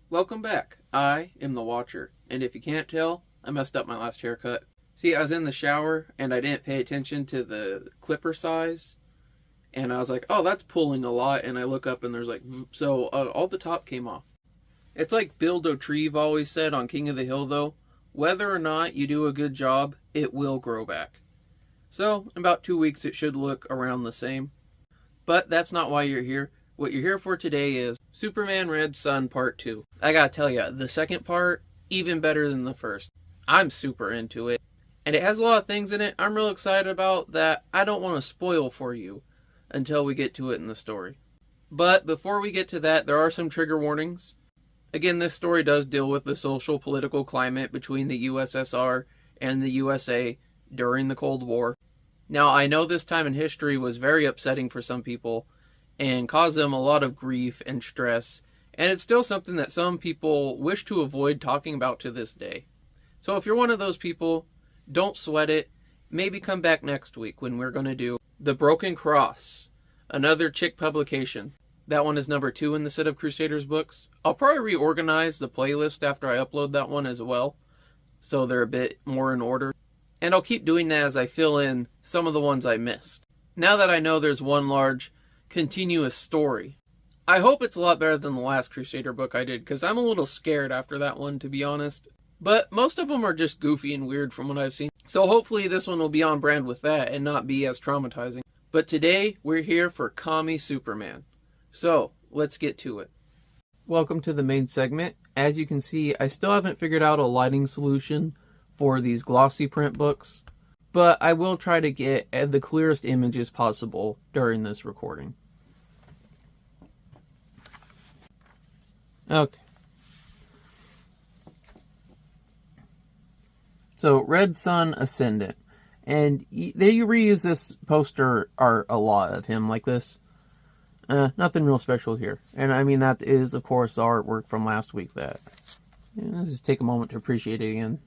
Welcome back. I am the Watcher, and if you can't tell, I messed up my last haircut. See, I was in the shower and I didn't pay attention to the clipper size, and I was like, oh, that's pulling a lot, and I look up and there's like, all the top came off. It's like Bill Dauterive always said on King of the Hill, though, whether or not you do a good job, it will grow back. So, in about 2 weeks, it should look around the same. But that's not why you're here. What you're here for today is Superman Red Sun Part 2. I gotta tell you, the second part, even better than the first. I'm super into it. And it has a lot of things in it I'm real excited about that I don't want to spoil for you until we get to it in the story. But before we get to that, there are some trigger warnings. Again, this story does deal with the social political climate between the USSR and the USA during the Cold War. Now, I know this time in history was very upsetting for some people and caused them a lot of grief and stress, and it's still something that some people wish to avoid talking about to this day. So if you're one of those people, don't sweat it. Maybe come back next week when we're going to do The Broken Cross, another Chick publication. That one is number 2 in the set of Crusaders books. I'll probably reorganize the playlist after I upload that one as well, so they're a bit more in order. And I'll keep doing that as I fill in some of the ones I missed. Now that I know there's one large, continuous story, I hope it's a lot better than the last Crusader book I did, because I'm a little scared after that one, to be honest. But most of them are just goofy and weird from what I've seen. So hopefully this one will be on brand with that and not be as traumatizing. But today, we're here for Commie Superman. So, let's get to it. Welcome to the main segment. As you can see, I still haven't figured out a lighting solution for these glossy print books, but I will try to get the clearest images possible during this recording. Okay. So, Red Sun Ascendant. And they reuse this poster art a lot of him like this. Nothing real special here. And I mean, that is, of course, the artwork from last week. Let's just take a moment to appreciate it again.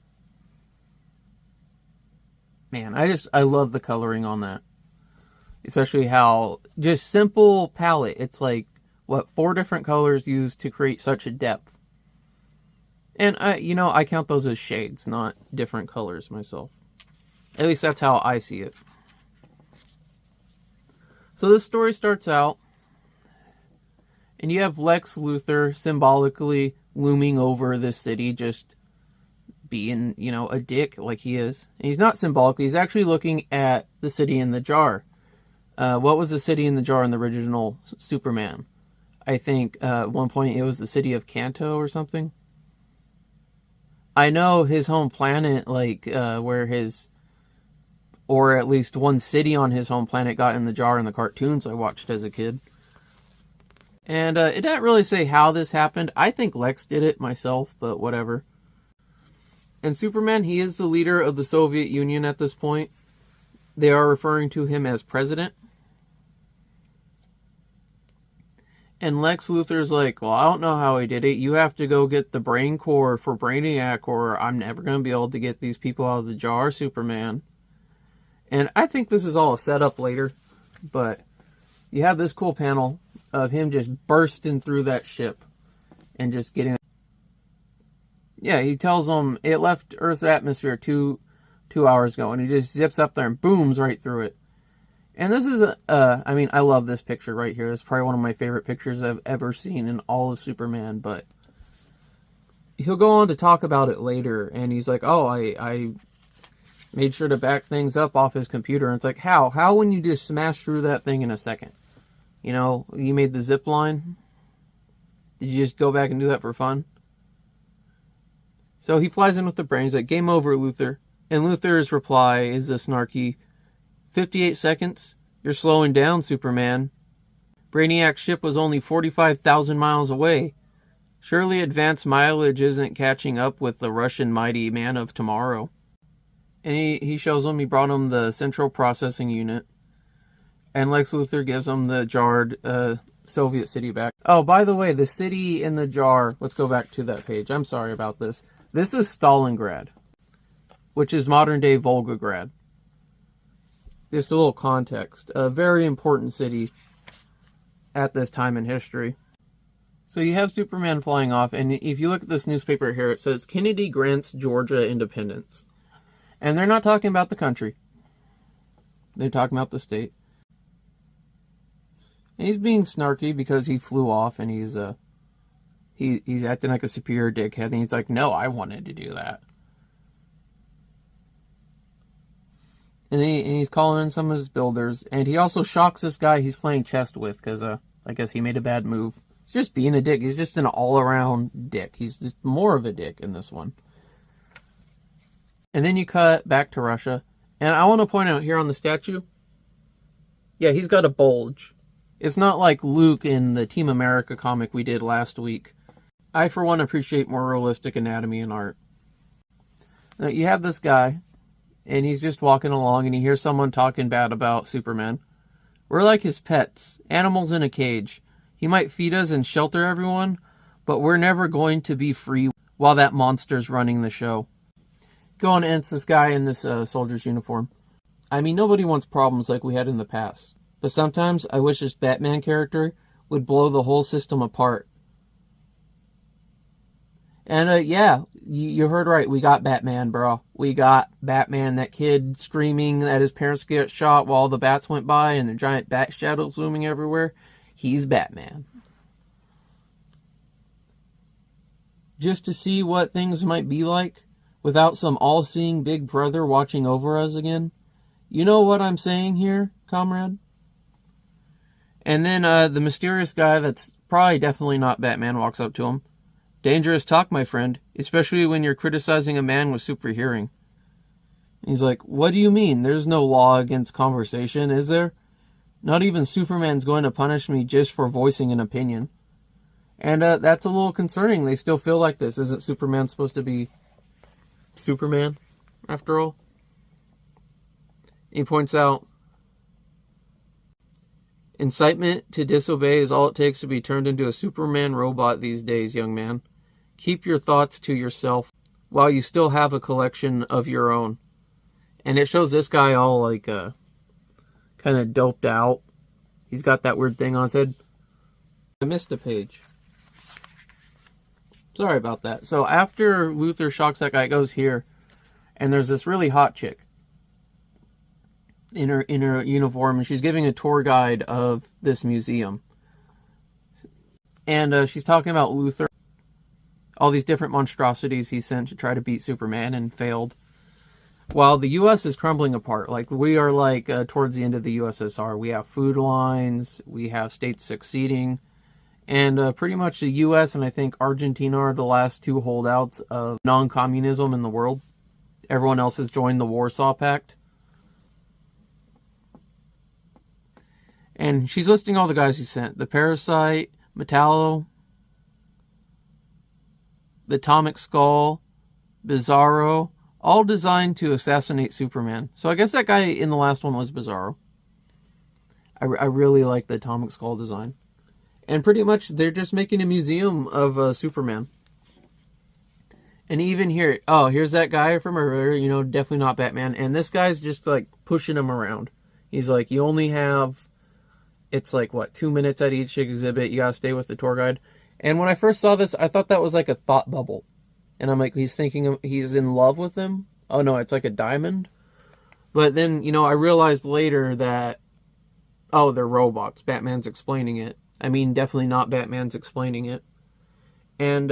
Man, I love the coloring on that. Especially how, just simple palette. It's like, 4 different colors used to create such a depth. And, I count those as shades, not different colors myself. At least that's how I see it. So this story starts out, and you have Lex Luthor symbolically looming over this city, just being, a dick like he is. And he's not symbolically, he's actually looking at the city in the jar. What was the city in the jar in the original Superman? I think at one point it was the city of Kanto or something. I know his home planet, where his, or at least one city on his home planet got in the jar in the cartoons I watched as a kid. And it didn't really say how this happened. I think Lex did it myself, but whatever. And Superman, he is the leader of the Soviet Union at this point. They are referring to him as president. And Lex Luthor's like, well, I don't know how he did it. You have to go get the brain core for Brainiac, or I'm never going to be able to get these people out of the jar, Superman. And I think this is all a setup later, but you have this cool panel of him just bursting through that ship and just getting... Yeah, he tells them it left Earth's atmosphere two hours ago, and he just zips up there and booms right through it. And this is I love this picture right here. It's probably one of my favorite pictures I've ever seen in all of Superman, but he'll go on to talk about it later, and he's like, oh, I made sure to back things up off his computer. And it's like, how? How when you just smash through that thing in a second? You made the zip line? Did you just go back and do that for fun? So he flies in with the brain. He's like, game over, Luthor. And Luthor's reply is the snarky, 58 seconds? You're slowing down, Superman. Brainiac's ship was only 45,000 miles away. Surely advanced mileage isn't catching up with the Russian mighty man of tomorrow. And he shows him, he brought him the central processing unit. And Lex Luthor gives him the jarred Soviet city back. Oh, by the way, the city in the jar, let's go back to that page. I'm sorry about this. This is Stalingrad, which is modern-day Volgograd. Just a little context. A very important city at this time in history. So you have Superman flying off, and if you look at this newspaper here, it says Kennedy grants Georgia independence. And they're not talking about the country. They're talking about the state. And he's being snarky because he flew off, and he's acting like a superior dickhead, and he's like, no, I wanted to do that. And he's calling in some of his builders, and he also shocks this guy he's playing chess with, because I guess he made a bad move. He's just being a dick. He's just an all-around dick. He's just more of a dick in this one. And then you cut back to Russia. And I want to point out here on the statue, yeah, he's got a bulge. It's not like Luke in the Team America comic we did last week. I, for one, appreciate more realistic anatomy in art. Now, you have this guy, and he's just walking along, and he hears someone talking bad about Superman. We're like his pets, animals in a cage. He might feed us and shelter everyone, but we're never going to be free while that monster's running the show. Go on, ants this guy in this soldier's uniform. I mean, nobody wants problems like we had in the past. But sometimes I wish this Batman character would blow the whole system apart. And yeah, you heard right. We got Batman, bro. We got Batman. That kid screaming that his parents get shot while the bats went by and the giant bat shadows looming everywhere. He's Batman. Just to see what things might be like without some all-seeing big brother watching over us again. You know what I'm saying here, comrade? And then the mysterious guy that's probably definitely not Batman walks up to him. Dangerous talk, my friend, especially when you're criticizing a man with super hearing. He's like, what do you mean? There's no law against conversation, is there? Not even Superman's going to punish me just for voicing an opinion. And that's a little concerning. They still feel like this. Isn't Superman supposed to be Superman, after all? He points out, incitement to disobey is all it takes to be turned into a Superman robot these days, young man. Keep your thoughts to yourself while you still have a collection of your own. And it shows this guy all like kind of doped out. He's got that weird thing on his head. I missed a page. Sorry about that. So after Luthor shocks that guy, it goes here, and there's this really hot chick in her uniform, and she's giving a tour guide of this museum. And she's talking about Luthor, all these different monstrosities he sent to try to beat Superman and failed. While the U.S. is crumbling apart, like we are like towards the end of the USSR. We have food lines, we have states succeeding, and pretty much the U.S. and I think Argentina are the last two holdouts of non-communism in the world. Everyone else has joined the Warsaw Pact. And she's listing all the guys he sent. The Parasite, Metallo, the Atomic Skull, Bizarro, all designed to assassinate Superman. So I guess that guy in the last one was Bizarro. I really like the Atomic Skull design. And pretty much they're just making a museum of Superman. And even here, oh, here's that guy from earlier, you know, definitely not Batman. And this guy's just like pushing him around. He's like, you only have, it's like, what, 2 minutes at each exhibit. You gotta stay with the tour guide. And when I first saw this, I thought that was like a thought bubble. And I'm like, he's thinking he's in love with him? Oh no, it's like a diamond. But then, you know, I realized later that, oh, they're robots. Batman's explaining it. I mean, definitely not Batman's explaining it. And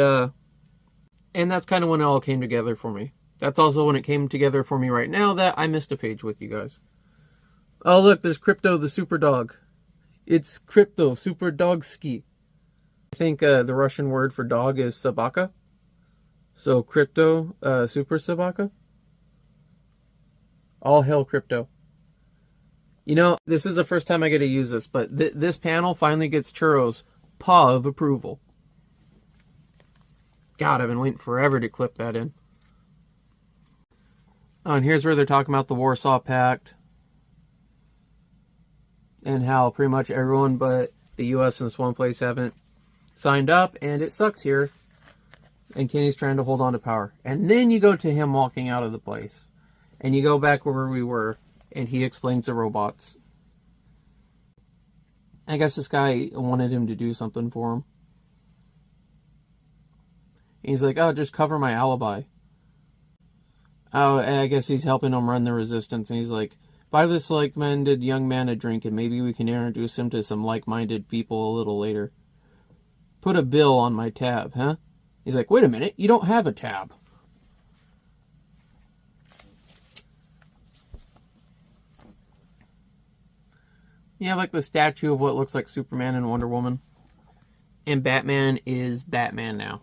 that's kind of when it all came together for me. That's also when it came together for me right now that I missed a page with you guys. Oh, look, there's Crypto the Super Dog. It's Crypto Super Dogski. I think the Russian word for dog is Собака. So Crypto Super Собака. All hail Crypto. You know, this is the first time I get to use this, but this panel finally gets Churro's paw of approval. God, I've been waiting forever to clip that in. Oh, and here's where they're talking about the Warsaw Pact. And how pretty much everyone but the U.S. in this one place haven't signed up. And it sucks here. And Kenny's trying to hold on to power. And then you go to him walking out of the place. And you go back where we were. And he explains the robots. I guess this guy wanted him to do something for him. And he's like, oh, just cover my alibi. Oh, I guess he's helping him run the resistance. And he's like, buy this like-minded young man a drink, and maybe we can introduce him to some like-minded people a little later. Put a bill on my tab, huh? He's like, wait a minute, you don't have a tab. You have like the statue of what looks like Superman and Wonder Woman. And Batman is Batman now.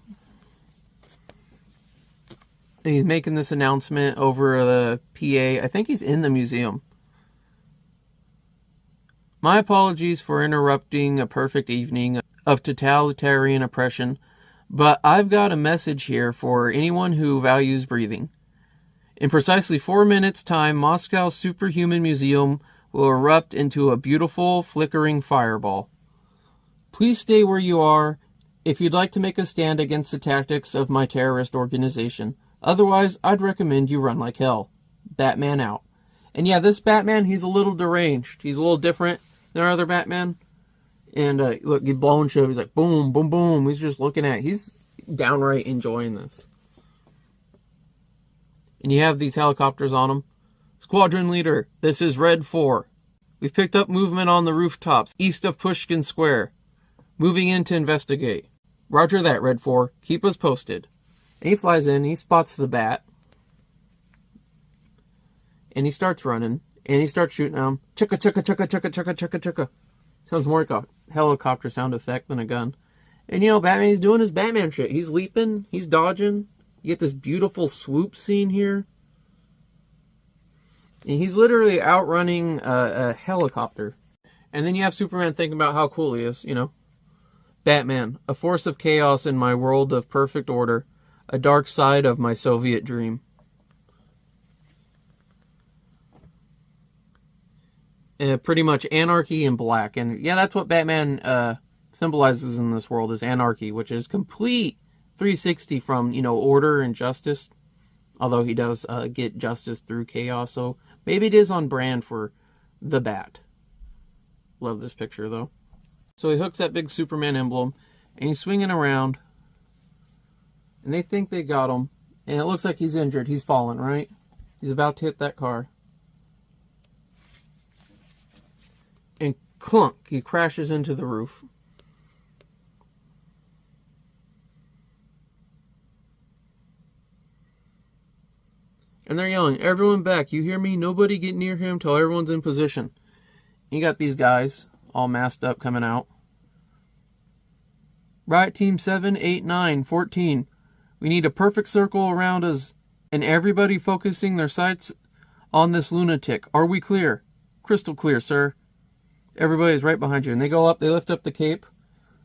And he's making this announcement over the PA. I think he's in the museum. My apologies for interrupting a perfect evening of totalitarian oppression, but I've got a message here for anyone who values breathing. In precisely 4 minutes' time, Moscow's Superhuman Museum will erupt into a beautiful, flickering fireball. Please stay where you are if you'd like to make a stand against the tactics of my terrorist organization. Otherwise, I'd recommend you run like hell. Batman out. And yeah, this Batman, he's a little deranged. He's a little different than our other Batman. And look, he's blowing shit. He's like, boom, boom, boom. He's just looking at it. He's downright enjoying this. And you have these helicopters on him. Squadron leader, this is Red 4. We've picked up movement on the rooftops east of Pushkin Square. Moving in to investigate. Roger that, Red 4. Keep us posted. And he flies in, he spots the bat. And he starts running. And he starts shooting at him. Chicka, chicka, chicka, chicka, chicka, chicka, chicka. Sounds more like a helicopter sound effect than a gun. And you know, Batman's doing his Batman shit. He's leaping, he's dodging. You get this beautiful swoop scene here. And he's literally outrunning a helicopter. And then you have Superman thinking about how cool he is, you know. Batman, a force of chaos in my world of perfect order. A dark side of my Soviet dream. Pretty much anarchy in black. And yeah, that's what Batman symbolizes in this world, is anarchy, which is complete 360 from, you know, order and justice. Although he does get justice through chaos, so maybe it is on brand for the Bat. Love this picture, though. So he hooks that big Superman emblem, and he's swinging around. And they think they got him. And it looks like he's injured. He's fallen, right? He's about to hit that car. And clunk, he crashes into the roof. And they're yelling, everyone back, you hear me? Nobody get near him till everyone's in position. You got these guys all masked up coming out. Right, team 7, 8, 9, 14. We need a perfect circle around us and everybody focusing their sights on this lunatic. Are we clear? Crystal clear, sir. Everybody's right behind you. And they go up, they lift up the cape.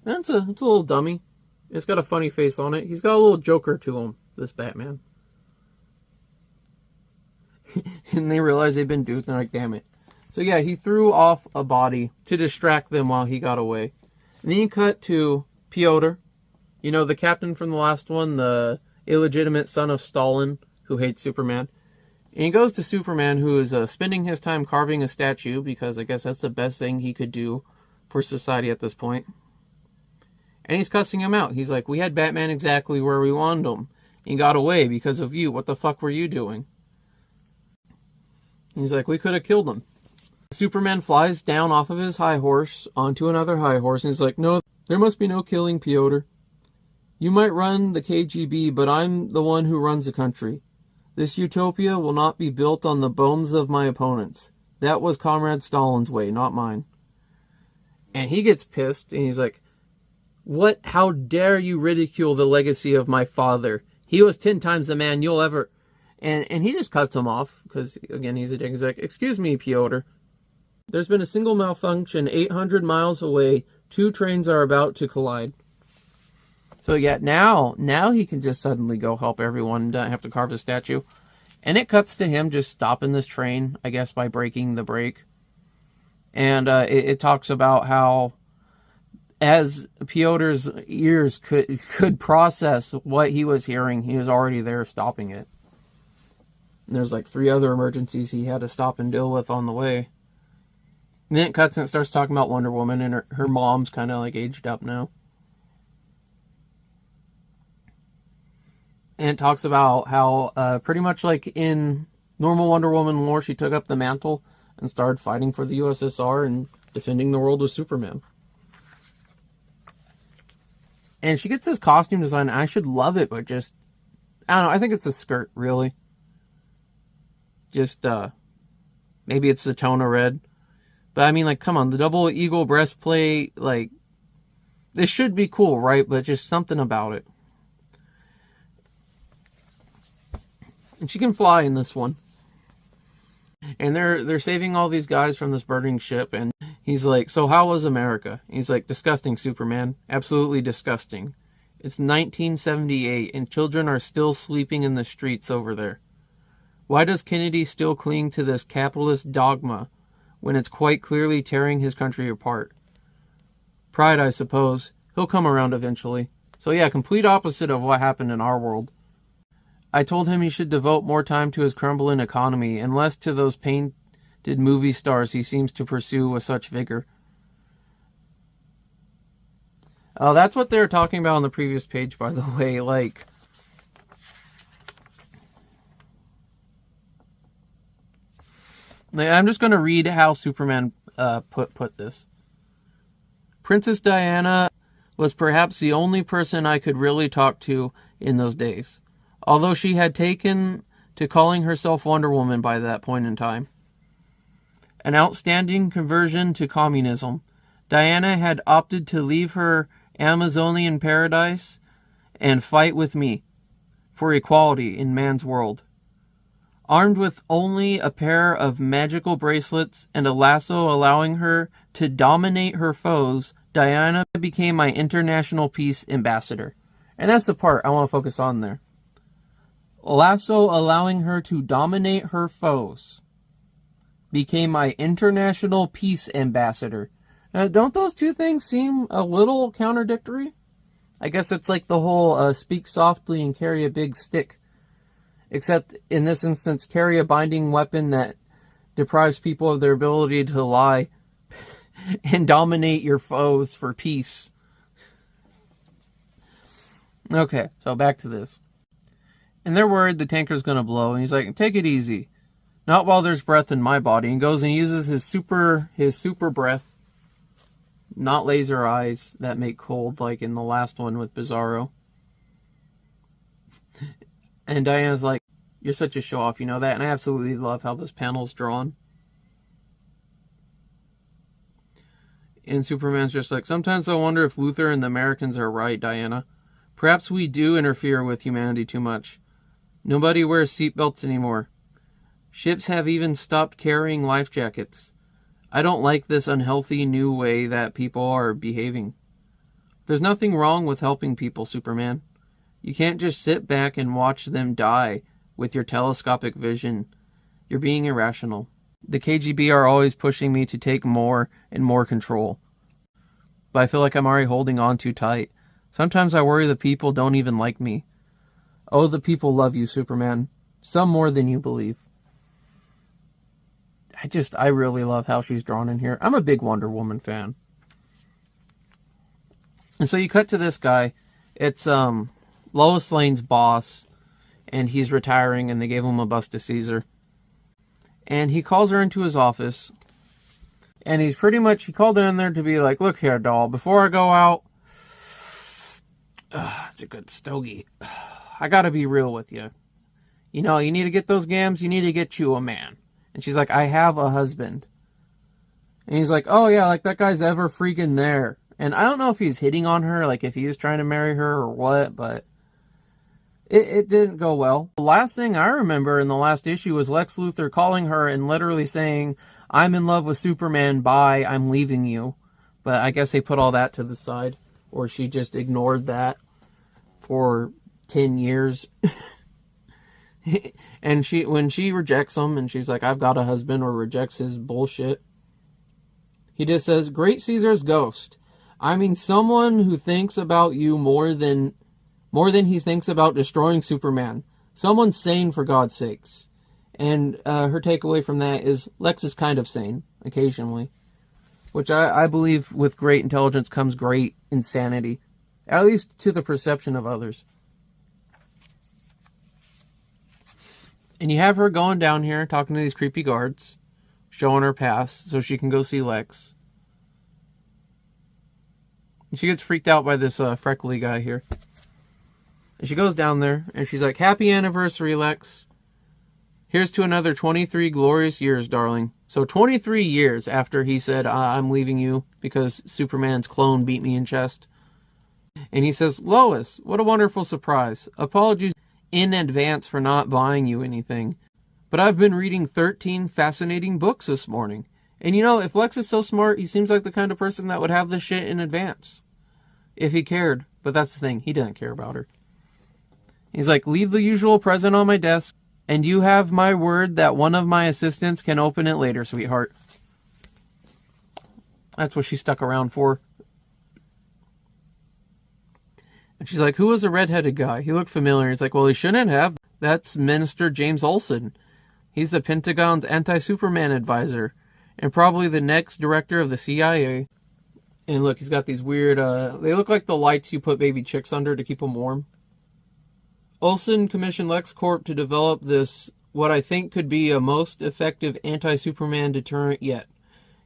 And it's a little dummy. It's got a funny face on it. He's got a little Joker to him, this Batman. And they realize they've been duped, and they're like, damn it. So yeah, he threw off a body to distract them while he got away. And then you cut to Pyotr. You know, the captain from the last one, the illegitimate son of Stalin, who hates Superman. And he goes to Superman, who is spending his time carving a statue, because I guess that's the best thing he could do for society at this point. And he's cussing him out. He's like, we had Batman exactly where we wanted him. He got away because of you. What the fuck were you doing? He's like, we could have killed him. Superman flies down off of his high horse onto another high horse, and he's like, no, there must be no killing, Pyotr. You might run the KGB, but I'm the one who runs the country. This utopia will not be built on the bones of my opponents. That was Comrade Stalin's way, not mine. And he gets pissed, and he's like, what? How dare you ridicule the legacy of my father? He was 10 times the man you'll ever... And he just cuts him off, because, again, he's a dick. He's like, excuse me, Pyotr. There's been a single malfunction 800 miles away. 2 trains are about to collide. So, yeah, now he can just suddenly go help everyone and don't have to carve a statue. And it cuts to him just stopping this train, I guess, by breaking the brake. And it talks about how, as Pyotr's ears could process what he was hearing, he was already there stopping it. And there's like 3 other emergencies he had to stop and deal with on the way. And then it cuts and it starts talking about Wonder Woman, and her mom's kind of like aged up now. And it talks about how pretty much like in normal Wonder Woman lore, she took up the mantle and started fighting for the USSR and defending the world with Superman. And she gets this costume design. I should love it, but just, I don't know. I think it's a skirt, really. Just, maybe it's the tone of red. But I mean, like, come on. The double eagle breastplate, like, this should be cool, right? But just something about it. And she can fly in this one. And they're saving all these guys from this burning ship. And he's like, so how was America? He's like, disgusting, Superman. Absolutely disgusting. It's 1978 and children are still sleeping in the streets over there. Why does Kennedy still cling to this capitalist dogma when it's quite clearly tearing his country apart? Pride, I suppose. He'll come around eventually. So yeah, complete opposite of what happened in our world. I told him he should devote more time to his crumbling economy and less to those painted movie stars he seems to pursue with such vigor. Oh, that's what they were talking about on the previous page, by the way. Like, I'm just going to read how Superman put this. Princess Diana was perhaps the only person I could really talk to in those days, although she had taken to calling herself Wonder Woman by that point in time. An outstanding conversion to communism, Diana had opted to leave her Amazonian paradise and fight with me for equality in man's world. Armed with only a pair of magical bracelets and a lasso allowing her to dominate her foes, Diana became my international peace ambassador. And that's the part I want to focus on there. Lasso allowing her to dominate her foes became my international peace ambassador. Now, don't those two things seem a little contradictory? I guess it's like the whole speak softly and carry a big stick. Except in this instance, carry a binding weapon that deprives people of their ability to lie and dominate your foes for peace. Okay, so back to this. And they're worried the tanker's going to blow. And he's like, take it easy. Not while there's breath in my body. And goes and uses his super breath. Not laser eyes that make cold like in the last one with Bizarro. And Diana's like, you're such a show-off, you know that? And I absolutely love how this panel's drawn. And Superman's just like, sometimes I wonder if Luthor and the Americans are right, Diana. Perhaps we do interfere with humanity too much. Nobody wears seatbelts anymore. Ships have even stopped carrying life jackets. I don't like this unhealthy new way that people are behaving. There's nothing wrong with helping people, Superman. You can't just sit back and watch them die with your telescopic vision. You're being irrational. The KGB are always pushing me to take more and more control. But I feel like I'm already holding on too tight. Sometimes I worry the people don't even like me. Oh, the people love you, Superman. Some more than you believe. I really love how she's drawn in here. I'm a big Wonder Woman fan. And so you cut to this guy. It's Lois Lane's boss. And he's retiring and they gave him a bus to Caesar. And he calls her into his office. And he called her in there to be like, look here, doll, before I go out, it's a good stogie. I gotta be real with you. You know, you need to get those gams, you need to get you a man. And she's like, I have a husband. And he's like, oh yeah, like that guy's ever freaking there. And I don't know if he's hitting on her, like if he is trying to marry her or what, but it didn't go well. The last thing I remember in the last issue was Lex Luthor calling her and literally saying, I'm in love with Superman, bye, I'm leaving you. But I guess they put all that to the side. Or she just ignored that for 10 years. And when she rejects him and she's like, I've got a husband, or rejects his bullshit, he just says, Great Caesar's ghost. I mean, someone who thinks about you more than he thinks about destroying Superman. Someone sane, for God's sakes. And her takeaway from that is Lex is kind of sane, occasionally. Which I believe with great intelligence comes great insanity. At least to the perception of others. And you have her going down here, talking to these creepy guards, showing her pass so she can go see Lex. And she gets freaked out by this freckly guy here. And she goes down there, and she's like, "Happy anniversary, Lex. Here's to another 23 glorious years, darling." So 23 years after he said, "I'm leaving you because Superman's clone beat me in chest." And he says, "Lois, what a wonderful surprise. Apologies in advance for not buying you anything. But I've been reading 13 fascinating books this morning. And you know, if Lex is so smart, he seems like the kind of person that would have this shit in advance. If he cared. But that's the thing, he doesn't care about her. He's like, "Leave the usual present on my desk. And you have my word that one of my assistants can open it later, sweetheart." That's what she stuck around for. And she's like, "Who was the redheaded guy? He looked familiar." He's like, "Well, he shouldn't have. That's Minister James Olsen. He's the Pentagon's anti-Superman advisor. And probably the next director of the CIA. And look, he's got these weird, they look like the lights you put baby chicks under to keep them warm. Olsen commissioned LexCorp to develop this, what I think could be a most effective anti-Superman deterrent yet,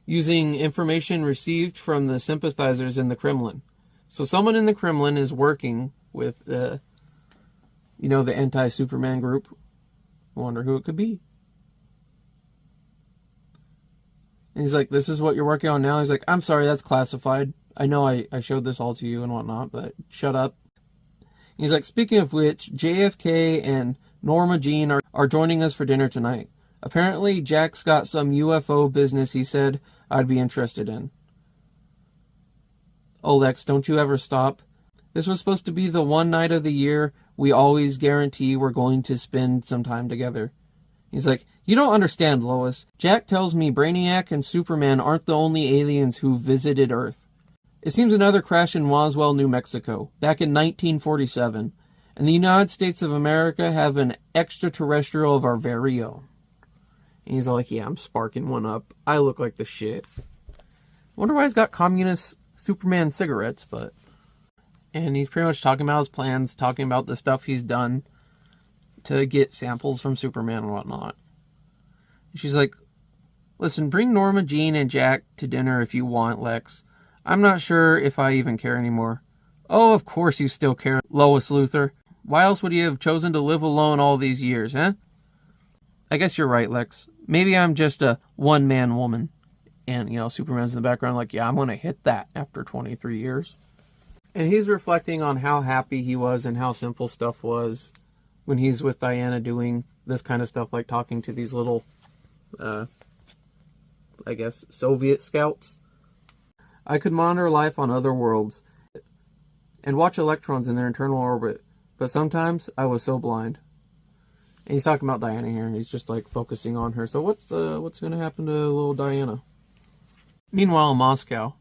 using information received from the sympathizers in the Kremlin. So someone in the Kremlin is working with, the anti-Superman group. I wonder who it could be. And he's like, "This is what you're working on now?" He's like, "I'm sorry, that's classified. I know I showed this all to you and whatnot, but shut up." He's like, "Speaking of which, JFK and Norma Jean are joining us for dinner tonight. Apparently, Jack's got some UFO business he said I'd be interested in." "Oh, Lex, don't you ever stop. This was supposed to be the one night of the year we always guarantee we're going to spend some time together." He's like, "You don't understand, Lois. Jack tells me Brainiac and Superman aren't the only aliens who visited Earth. It seems another crash in Roswell, New Mexico, back in 1947, and the United States of America have an extraterrestrial of our very own." And he's like, "Yeah, I'm sparking one up. I look like the shit." Wonder why he's got communist Superman cigarettes, but... And he's pretty much talking about his plans, talking about the stuff he's done to get samples from Superman and whatnot. She's like, "Listen, bring Norma Jean and Jack to dinner if you want, Lex. I'm not sure if I even care anymore." "Oh, of course you still care, Lois Luthor. Why else would you have chosen to live alone all these years, eh?" "I guess you're right, Lex. Maybe I'm just a one-man woman." And, Superman's in the background like, "Yeah, I'm going to hit that after 23 years. And he's reflecting on how happy he was and how simple stuff was when he's with Diana doing this kind of stuff, like talking to these little, Soviet scouts. "I could monitor life on other worlds and watch electrons in their internal orbit, but sometimes I was so blind." And he's talking about Diana here, and he's just like focusing on her. So what's going to happen to little Diana? Meanwhile, in Moscow.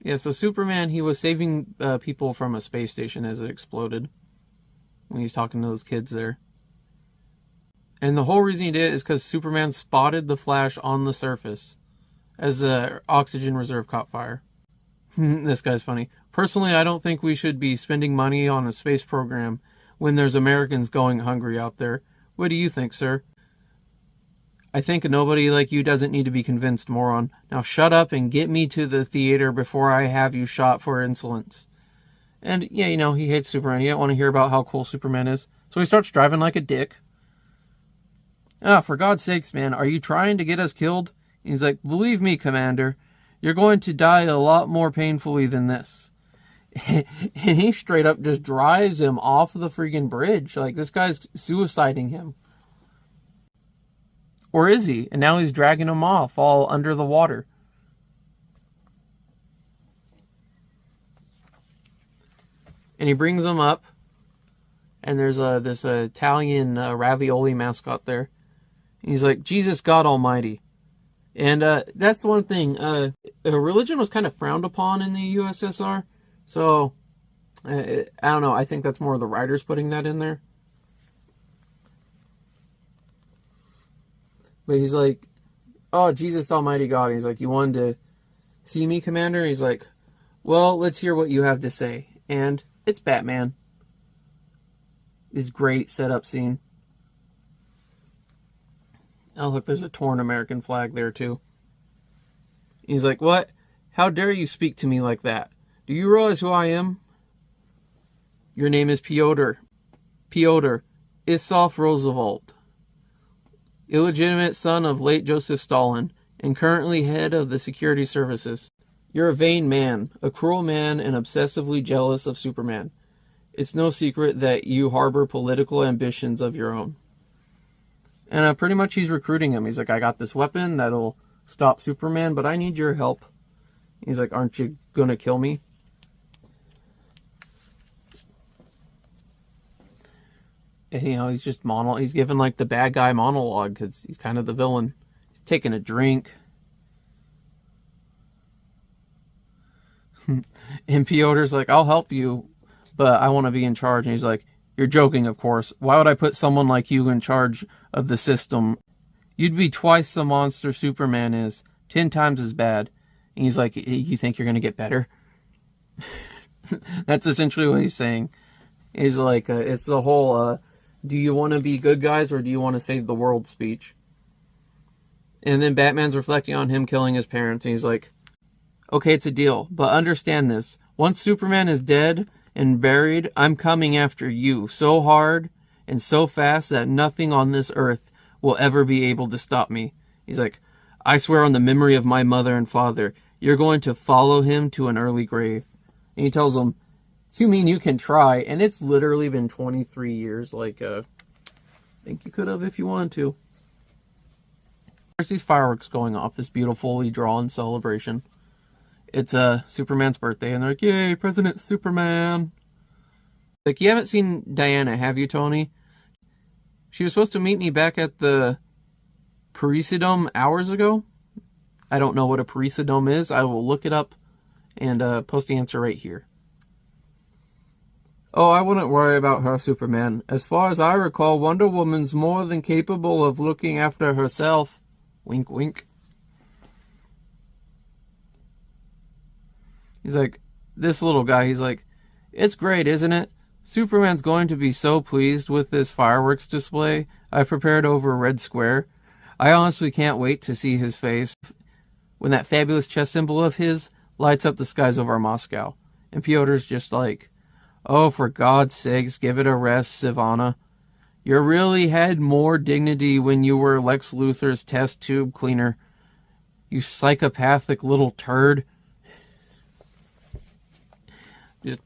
Yeah, so Superman, he was saving people from a space station as it exploded when he's talking to those kids there. And the whole reason he did it is because Superman spotted the Flash on the surface as the oxygen reserve caught fire. This guy's funny. "Personally, I don't think we should be spending money on a space program when there's Americans going hungry out there. What do you think, sir?" "I think nobody like you doesn't need to be convinced, moron. Now shut up and get me to the theater before I have you shot for insolence." And, yeah, he hates Superman. He don't want to hear about how cool Superman is. So he starts driving like a dick. "For God's sakes, man, are you trying to get us killed?" And he's like, "Believe me, Commander, you're going to die a lot more painfully than this." And he straight up just drives him off the freaking bridge. Like, this guy's suiciding him. Or is he? And now he's dragging him off all under the water. And he brings him up. And there's this Italian ravioli mascot there. And he's like, "Jesus God Almighty." And that's one thing. Religion was kind of frowned upon in the USSR. So, I don't know. I think that's more of the writers putting that in there. But he's like, "Oh, Jesus Almighty God." And he's like, "You wanted to see me, Commander?" He's like, "Well, let's hear what you have to say." And it's Batman. This great setup scene. Oh, look, there's a torn American flag there, too. He's like, what? How dare you speak to me like that? Do you realize who I am? Your name is Pyotr Isov Roosevelt, illegitimate son of late Joseph Stalin, and currently head of the security services. You're a vain man, a cruel man, and obsessively jealous of Superman. It's no secret that you harbor political ambitions of your own. And pretty much he's recruiting him. He's like, I got this weapon that'll stop Superman, but I need your help. He's like, aren't you gonna kill me? And, you know, he's just he's giving like the bad guy monologue because he's kind of the villain. He's taking a drink. And Pyotr's like, I'll help you, but I want to be in charge. And he's like, you're joking, of course. Why would I put someone like you in charge of the system? You'd be twice the monster Superman is, 10 times as bad. And he's like, you think you're going to get better? That's essentially what he's saying. He's like, it's the whole, do you want to be good guys or do you want to save the world speech? And then Batman's reflecting on him killing his parents. And he's like, okay, it's a deal, but understand this. Once Superman is dead and buried, I'm coming after you so hard and so fast that nothing on this earth will ever be able to stop me. He's like, I swear on the memory of my mother and father, you're going to follow him to an early grave. And he tells him, you mean you can try? And it's literally been 23 years. Like, I think you could have if you wanted to. There's these fireworks going off, this beautifully drawn celebration. It's Superman's birthday, and they're like, yay, President Superman. Like, you haven't seen Diana, have you, Tony? She was supposed to meet me back at the Parisodome hours ago. I don't know what a Parisodome is. I will look it up and post the answer right here. Oh, I wouldn't worry about her, Superman. As far as I recall, Wonder Woman's more than capable of looking after herself. Wink, wink. He's like, this little guy, he's like, it's great, isn't it? Superman's going to be so pleased with this fireworks display I prepared over Red Square. I honestly can't wait to see his face when that fabulous chest symbol of his lights up the skies over Moscow. And Pyotr's just like, oh, for God's sakes, give it a rest, Sivana. You really had more dignity when you were Lex Luthor's test tube cleaner. You psychopathic little turd. Just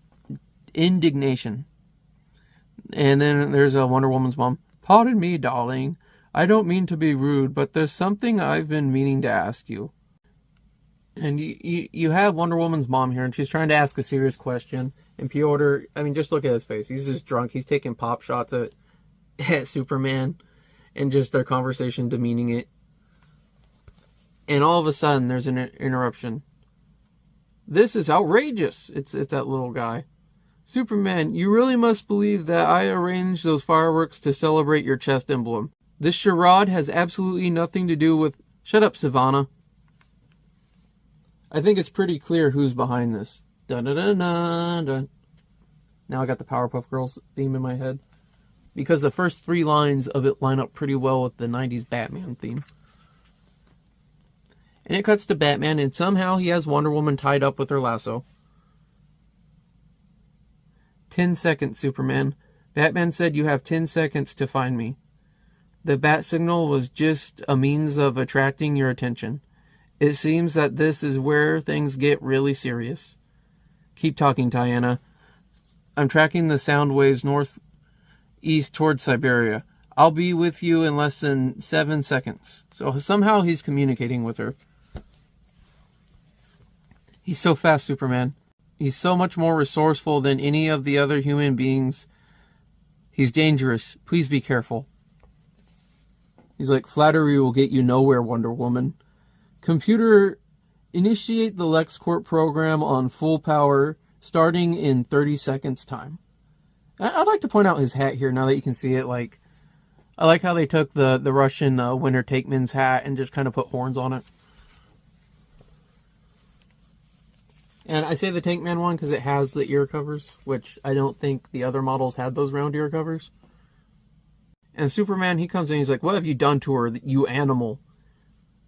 indignation. And then there's a Wonder Woman's mom. Pardon me, darling. I don't mean to be rude, but there's something I've been meaning to ask you. And you have Wonder Woman's mom here, and she's trying to ask a serious question. And Pyotr, I mean, just look at his face. He's just drunk. He's taking pop shots at Superman, and just their conversation demeaning it. And all of a sudden, there's an interruption. This is outrageous. It's that little guy. Superman, you really must believe that I arranged those fireworks to celebrate your chest emblem. This charade has absolutely nothing to do with... Shut up, Sivana. I think it's pretty clear who's behind this. Dun dun dun dun dun. Now I got the Powerpuff Girls theme in my head. Because the first 3 lines of it line up pretty well with the 90s Batman theme. And it cuts to Batman, and somehow he has Wonder Woman tied up with her lasso. 10 seconds, Superman. Batman said you have 10 seconds to find me. The bat signal was just a means of attracting your attention. It seems that this is where things get really serious. Keep talking, Diana. I'm tracking the sound waves northeast towards Siberia. I'll be with you in less than 7 seconds. So somehow he's communicating with her. He's so fast, Superman. He's so much more resourceful than any of the other human beings. He's dangerous. Please be careful. He's like, flattery will get you nowhere, Wonder Woman. Computer, initiate the LexCorp program on full power, starting in 30 seconds time. I'd like to point out his hat here, now that you can see it. Like, I like how they took the Russian Winter Takeman's hat and just kind of put horns on it. And I say the Tankman one because it has the ear covers, which I don't think the other models had those round ear covers. And Superman, he comes in, he's like, what have you done to her, you animal?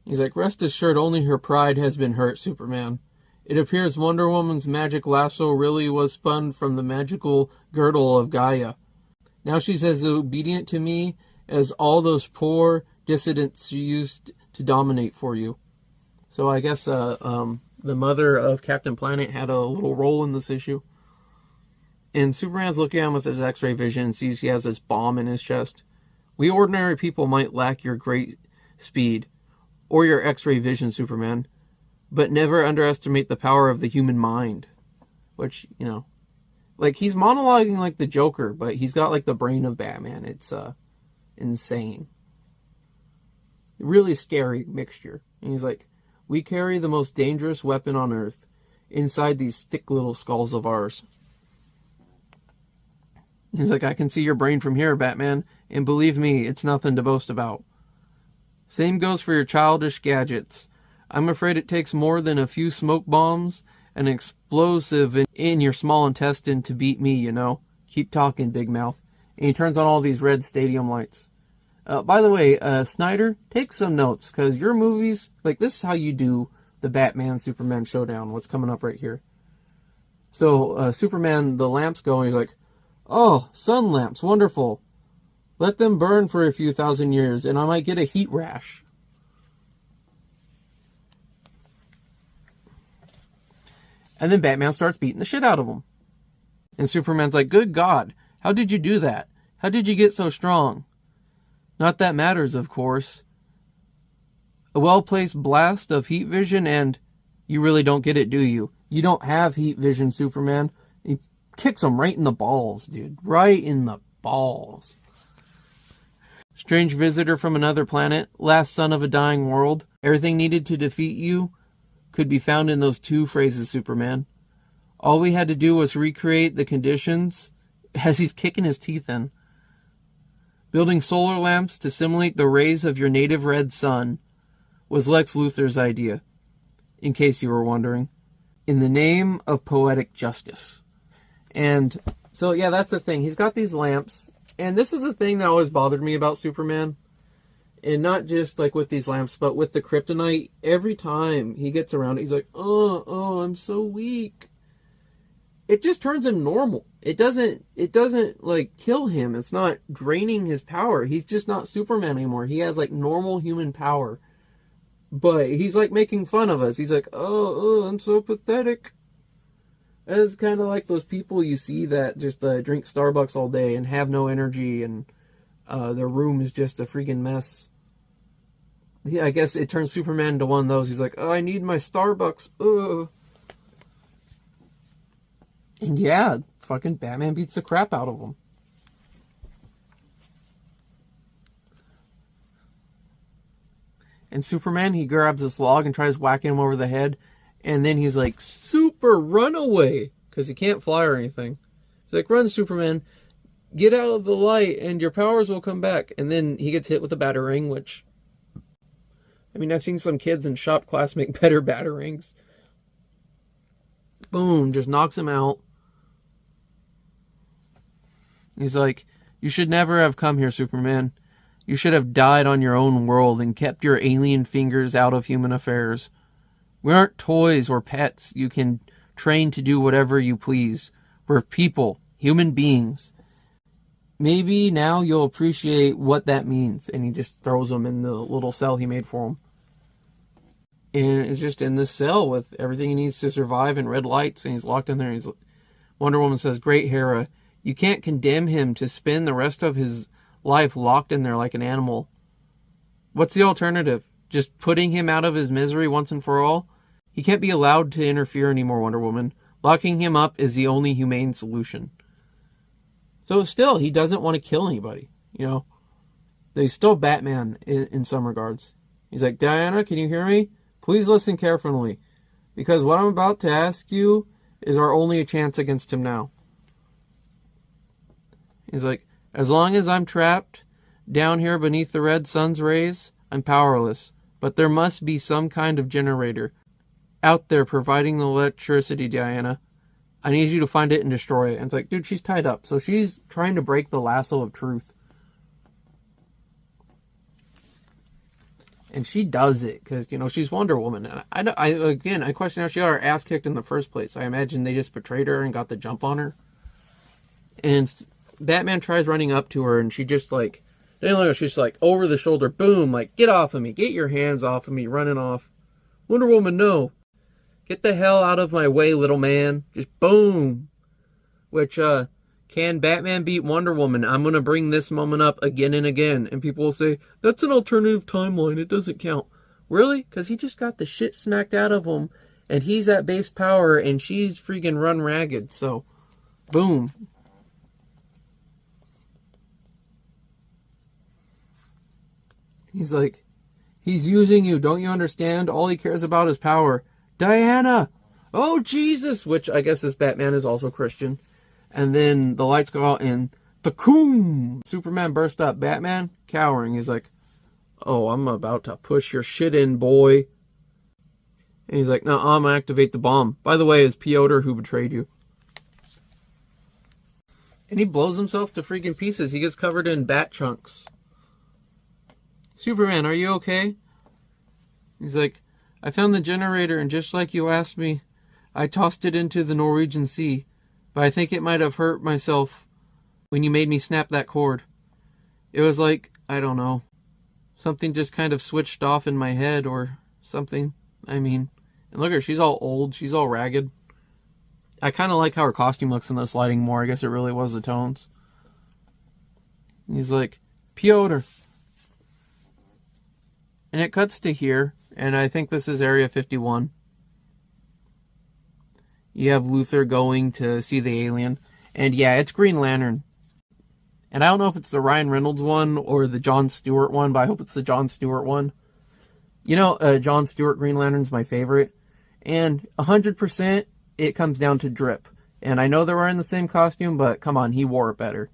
He's like, rest assured, only her pride has been hurt, Superman. It appears Wonder Woman's magic lasso really was spun from the magical girdle of Gaia. Now she's as obedient to me as all those poor dissidents you used to dominate for you. So I guess the mother of Captain Planet had a little role in this issue. And Superman's looking at him with his X-ray vision and sees he has this bomb in his chest. We ordinary people might lack your great speed or your X-ray vision, Superman, but never underestimate the power of the human mind. Which, you know, like, he's monologuing like the Joker, but he's got like the brain of Batman. It's insane. Really scary mixture. And he's like, we carry the most dangerous weapon on Earth inside these thick little skulls of ours. He's like, I can see your brain from here, Batman, and believe me, it's nothing to boast about. Same goes for your childish gadgets. I'm afraid it takes more than a few smoke bombs, an explosive in your small intestine to beat me, you know. Keep talking, Big Mouth. And he turns on all these red stadium lights. By the way, Snyder, take some notes, because your movies, like, this is how you do the Batman-Superman showdown, what's coming up right here. So, Superman, the lamps go, and he's like, oh, sun lamps, wonderful. Let them burn for a few thousand years, and I might get a heat rash. And then Batman starts beating the shit out of him. And Superman's like, good God, how did you do that? How did you get so strong? Not that matters, of course. A well-placed blast of heat vision and you really don't get it, do you? You don't have heat vision, Superman. He kicks him right in the balls, dude. Right in the balls. Strange visitor from another planet, last son of a dying world. Everything needed to defeat you could be found in those two phrases, Superman. All we had to do was recreate the conditions as he's kicking his teeth in. Building solar lamps to simulate the rays of your native red sun was Lex Luthor's idea, in case you were wondering, in the name of poetic justice. And so, yeah, that's the thing. He's got these lamps, and this is the thing that always bothered me about Superman. And not just like with these lamps, but with the kryptonite. Every time he gets around it, he's like, oh, I'm so weak. It just turns him normal. It doesn't like kill him. It's not draining his power. He's just not Superman anymore. He has like normal human power. But he's like making fun of us. He's like, oh, I'm so pathetic. And it's kind of like those people you see that just drink Starbucks all day and have no energy, and their room is just a freaking mess. Yeah, I guess it turns Superman into one of those. He's like, oh, I need my Starbucks. Ugh. And yeah, fucking Batman beats the crap out of him. And Superman, he grabs this log and tries whacking him over the head. And then he's like, super, run away. Because he can't fly or anything. He's like, run, Superman. Get out of the light and your powers will come back. And then he gets hit with a batarang, which... I mean, I've seen some kids in shop class make better batarangs. Boom, just knocks him out. He's like, you should never have come here, Superman. You should have died on your own world and kept your alien fingers out of human affairs. We aren't toys or pets you can train to do whatever you please. We're people, human beings. Maybe now you'll appreciate what that means. And he just throws him in the little cell he made for him. And it's just in this cell with everything he needs to survive and red lights. And he's locked in there. Wonder Woman says, great Hera, you can't condemn him to spend the rest of his life locked in there like an animal. What's the alternative? Just putting him out of his misery once and for all? He can't be allowed to interfere anymore, Wonder Woman. Locking him up is the only humane solution. So still, he doesn't want to kill anybody, you know. He's still Batman in some regards. He's like, Diana, can you hear me? Please listen carefully, because what I'm about to ask you is our only chance against him now. He's like, as long as I'm trapped down here beneath the red sun's rays, I'm powerless. But there must be some kind of generator out there providing the electricity, Diana. I need you to find it and destroy it. And it's like, dude, she's tied up. So she's trying to break the lasso of truth. And she does it because, you know, she's Wonder Woman. And I question how she got her ass kicked in the first place. I imagine they just betrayed her and got the jump on her. And Batman tries running up to her, and she just like, she's like over the shoulder, boom, like, get off of me, get your hands off of me, running off. Wonder Woman, no. Get the hell out of my way, little man. Just boom. Which, can Batman beat Wonder Woman? I'm going to bring this moment up again and again. And people will say, that's an alternative timeline. It doesn't count. Really? Because he just got the shit smacked out of him. And he's at base power. And she's freaking run ragged. So, boom. He's like, he's using you. Don't you understand? All he cares about is power. Diana! Oh, Jesus! Which I guess this Batman is also Christian. And then the lights go out and the coom! Superman burst up. Batman, cowering. He's like, oh, I'm about to push your shit in, boy. And he's like, no, I'm gonna activate the bomb. By the way, it's Piotr who betrayed you. And he blows himself to freaking pieces. He gets covered in bat chunks. Superman, are you okay? He's like, I found the generator, and just like you asked me, I tossed it into the Norwegian Sea. But I think it might have hurt myself when you made me snap that cord. It was like, I don't know, something just kind of switched off in my head or something. I mean, and look at her, she's all old, she's all ragged. I kind of like how her costume looks in this lighting more. I guess it really was the tones. He's like, Piotr. And it cuts to here, and I think this is Area 51. You have Luthor going to see the alien. And yeah, it's Green Lantern. And I don't know if it's the Ryan Reynolds one or the Jon Stewart one, but I hope it's the Jon Stewart one. You know, Jon Stewart Green Lantern's my favorite. And 100%, it comes down to drip. And I know they're wearing the same costume, but come on, he wore it better.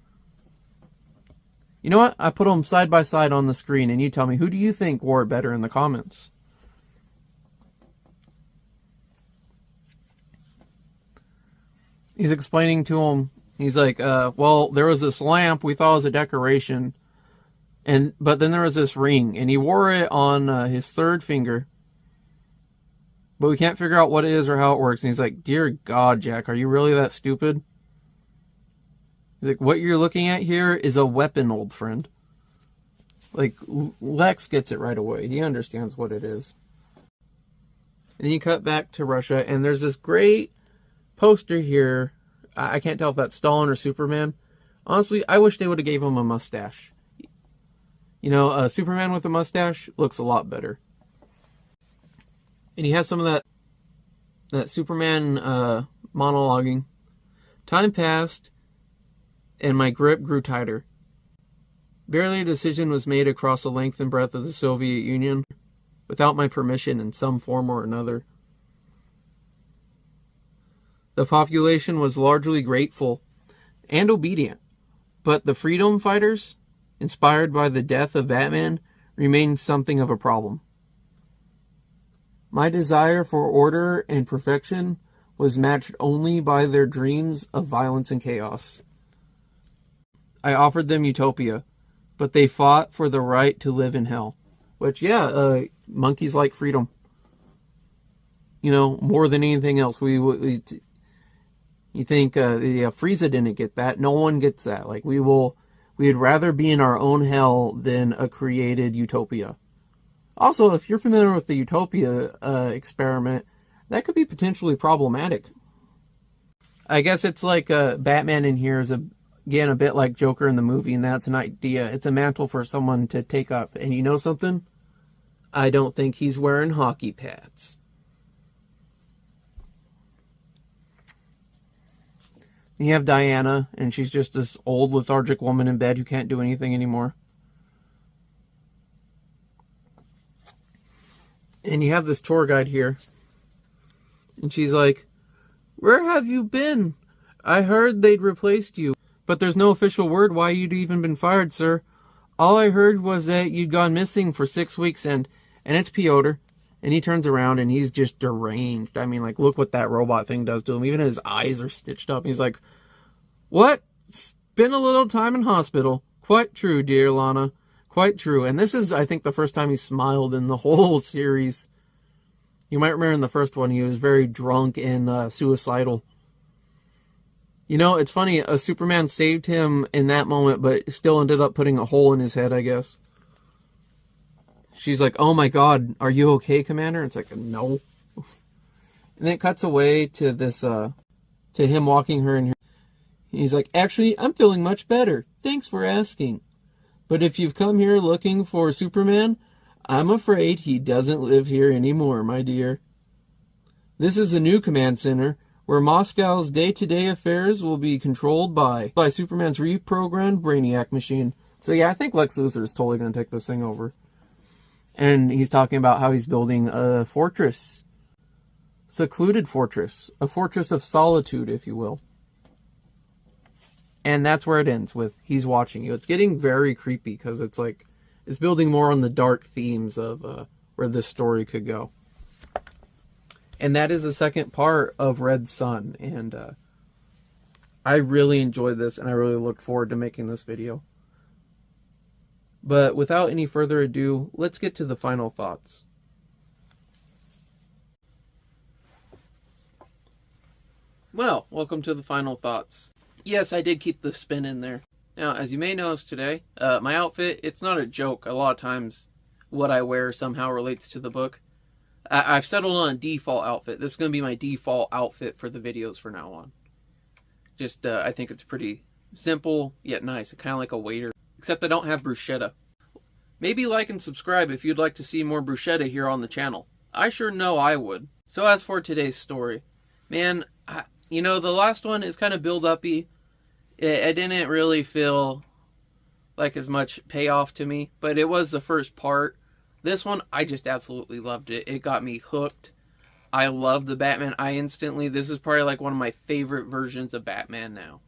You know what? I put them side by side on the screen, and you tell me, who do you think wore it better in the comments? He's explaining to him, he's like, well, there was this lamp we thought was a decoration, but then there was this ring, and he wore it on his third finger, but we can't figure out what it is or how it works. And he's like, dear God, Jack, are you really that stupid? He's like, what you're looking at here is a weapon, old friend. Like, Lex gets it right away. He understands what it is. And then you cut back to Russia, and there's this great poster here. I can't tell if that's Stalin or Superman. Honestly, I wish they would have gave him a mustache. You know, Superman with a mustache looks a lot better. And he has some of that Superman monologuing. Time passed, and my grip grew tighter. Barely a decision was made across the length and breadth of the Soviet Union without my permission in some form or another. The population was largely grateful and obedient, but the freedom fighters, inspired by the death of Batman, remained something of a problem. My desire for order and perfection was matched only by their dreams of violence and chaos. I offered them utopia, but they fought for the right to live in hell. Which, yeah, monkeys like freedom. You know, more than anything else. You think Frieza didn't get that? No one gets that. Like, we'd rather be in our own hell than a created utopia. Also, if you're familiar with the utopia experiment, that could be potentially problematic. I guess it's like Batman in here is again a bit like Joker in the movie, and that's an idea. It's a mantle for someone to take up. And you know something? I don't think he's wearing hockey pads. You have Diana, and she's just this old lethargic woman in bed who can't do anything anymore. And you have this tour guide here. And she's like, where have you been? I heard they'd replaced you, but there's no official word why you'd even been fired, sir. All I heard was that you'd gone missing for 6 weeks, and it's Piotr. And he turns around, and he's just deranged. I mean, like, look what that robot thing does to him. Even his eyes are stitched up. He's like, what? Spent a little time in hospital. Quite true, dear Lana. Quite true. And this is, I think, the first time he smiled in the whole series. You might remember in the first one, he was very drunk and suicidal. You know, it's funny, Superman saved him in that moment, but still ended up putting a hole in his head, I guess. She's like, oh my God, are you okay, Commander? It's like, no. And then it cuts away to this, to him walking her in here. He's like, actually, I'm feeling much better. Thanks for asking. But if you've come here looking for Superman, I'm afraid he doesn't live here anymore, my dear. This is a new command center where Moscow's day-to-day affairs will be controlled by Superman's reprogrammed Brainiac machine. So yeah, I think Lex Luthor is totally going to take this thing over. And he's talking about how he's building a fortress. Secluded fortress. A fortress of solitude, if you will. And that's where it ends with he's watching you. It's getting very creepy because it's like, it's building more on the dark themes of where this story could go. And that is the second part of Red Sun. And I really enjoyed this and I really look forward to making this video. But without any further ado, let's get to the final thoughts. Well, welcome to the final thoughts. Yes, I did keep the spin in there. Now, as you may notice today, my outfit, it's not a joke. A lot of times what I wear somehow relates to the book. I've settled on a default outfit. This is going to be my default outfit for the videos from now on. Just, I think it's pretty simple, yet nice. Kind of like a waiter. Except I don't have bruschetta. Maybe like and subscribe if you'd like to see more bruschetta here on the channel. I sure know I would. So as for today's story, man, you know, the last one is kind of build-uppy. It didn't really feel like as much payoff to me, but it was the first part. This one, I just absolutely loved it. It got me hooked. I love the Batman. This is probably like one of my favorite versions of Batman now.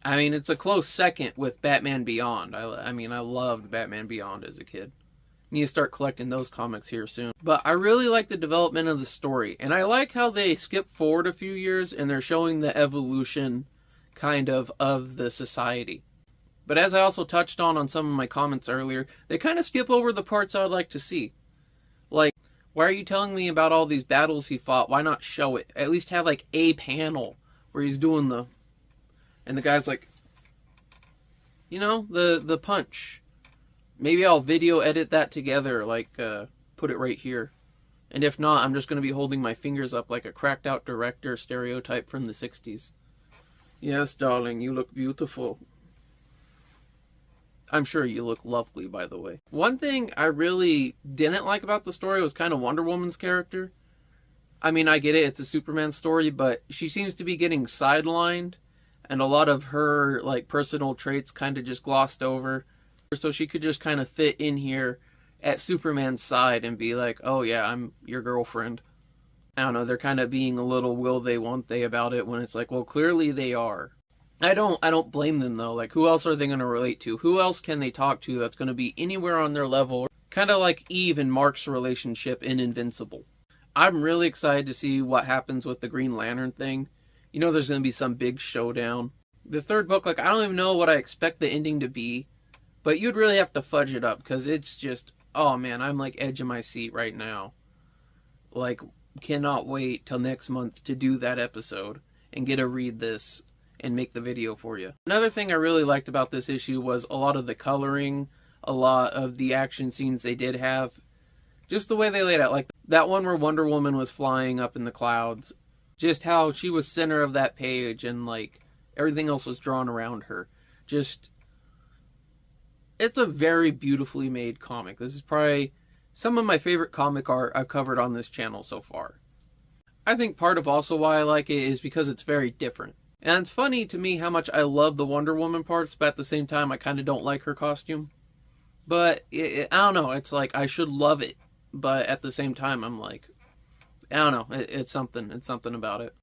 I mean, it's a close second with Batman Beyond. I mean, I loved Batman Beyond as a kid. Need to start collecting those comics here soon. But I really like the development of the story. And I like how they skip forward a few years and they're showing the evolution kind of the society. But as I also touched on some of my comments earlier, they kind of skip over the parts I'd like to see. Like, why are you telling me about all these battles he fought? Why not show it? At least have like a panel where he's doing the... And the guy's like, you know, the punch. Maybe I'll video edit that together, like, put it right here. And if not, I'm just going to be holding my fingers up like a cracked out director stereotype from the 60s. Yes, darling, you look beautiful. I'm sure you look lovely, by the way. One thing I really didn't like about the story was kind of Wonder Woman's character. I mean, I get it, it's a Superman story, but she seems to be getting sidelined. And a lot of her, like, personal traits kind of just glossed over. So she could just kind of fit in here at Superman's side and be like, oh yeah, I'm your girlfriend. I don't know, they're kind of being a little will they, won't they about it when it's like, well, clearly they are. I don't blame them, though. Like, who else are they going to relate to? Who else can they talk to that's going to be anywhere on their level? Kind of like Eve and Mark's relationship in Invincible. I'm really excited to see what happens with the Green Lantern thing. You know there's going to be some big showdown. The third book, like, I don't even know what I expect the ending to be. But you'd really have to fudge it up, because it's just, oh man, I'm like edge of my seat right now. Like, cannot wait till next month to do that episode and get to read this and make the video for you. Another thing I really liked about this issue was a lot of the coloring, a lot of the action scenes they did have. Just the way they laid out, like that one where Wonder Woman was flying up in the clouds. Just how she was center of that page and like everything else was drawn around her. Just, it's a very beautifully made comic. This is probably some of my favorite comic art I've covered on this channel so far. I think part of also why I like it is because it's very different. And it's funny to me how much I love the Wonder Woman parts, but at the same time I kind of don't like her costume. But I don't know, it's like I should love it, but at the same time I'm like, I don't know, it's something about it.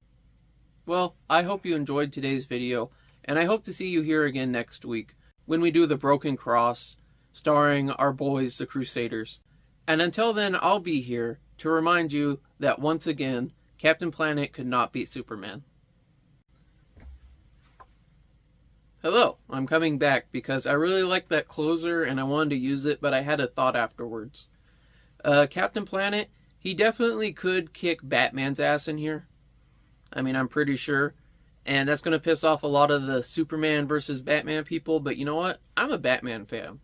Well, I hope you enjoyed today's video, and I hope to see you here again next week when we do The Broken Cross, starring our boys, the Crusaders. And until then, I'll be here to remind you that once again, Captain Planet could not beat Superman. Hello, I'm coming back because I really like that closer and I wanted to use it, but I had a thought afterwards. Captain Planet, he definitely could kick Batman's ass in here. I mean, I'm pretty sure. And that's going to piss off a lot of the Superman versus Batman people, but you know what? I'm a Batman fan.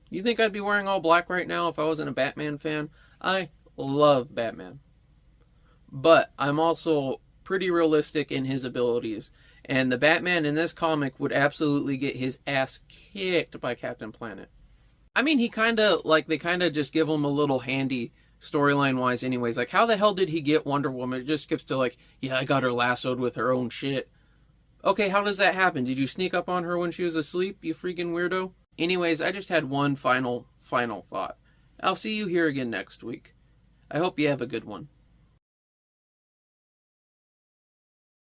You think I'd be wearing all black right now if I wasn't a Batman fan? I love Batman. But I'm also pretty realistic in his abilities. And the Batman in this comic would absolutely get his ass kicked by Captain Planet. I mean, they kind of just give him a little handy storyline wise, anyways. Like, how the hell did he get Wonder Woman? It just skips to, like, yeah, I got her lassoed with her own shit. Okay, how does that happen? Did you sneak up on her when she was asleep, you freaking weirdo? Anyways, I just had one final thought. I'll see you here again next week. I hope you have a good one.